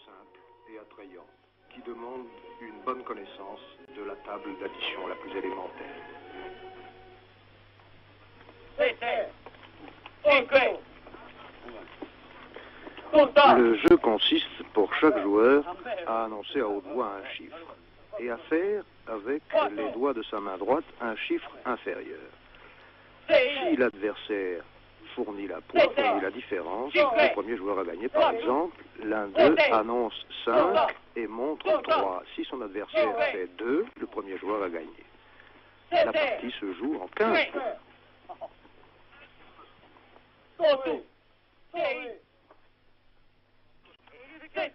simple et attrayante qui demande une bonne connaissance de la table d'addition la plus élémentaire. Le jeu consiste pour chaque joueur à annoncer à haute voix un chiffre et à faire avec les doigts de sa main droite un chiffre inférieur. Si l'adversaire fournit la différence, le premier joueur a gagné. Par exemple, l'un d'eux annonce 5 et montre 3. Si son adversaire fait 2, le premier joueur a gagné. La partie se joue en 15 tours. Cinque, quattro,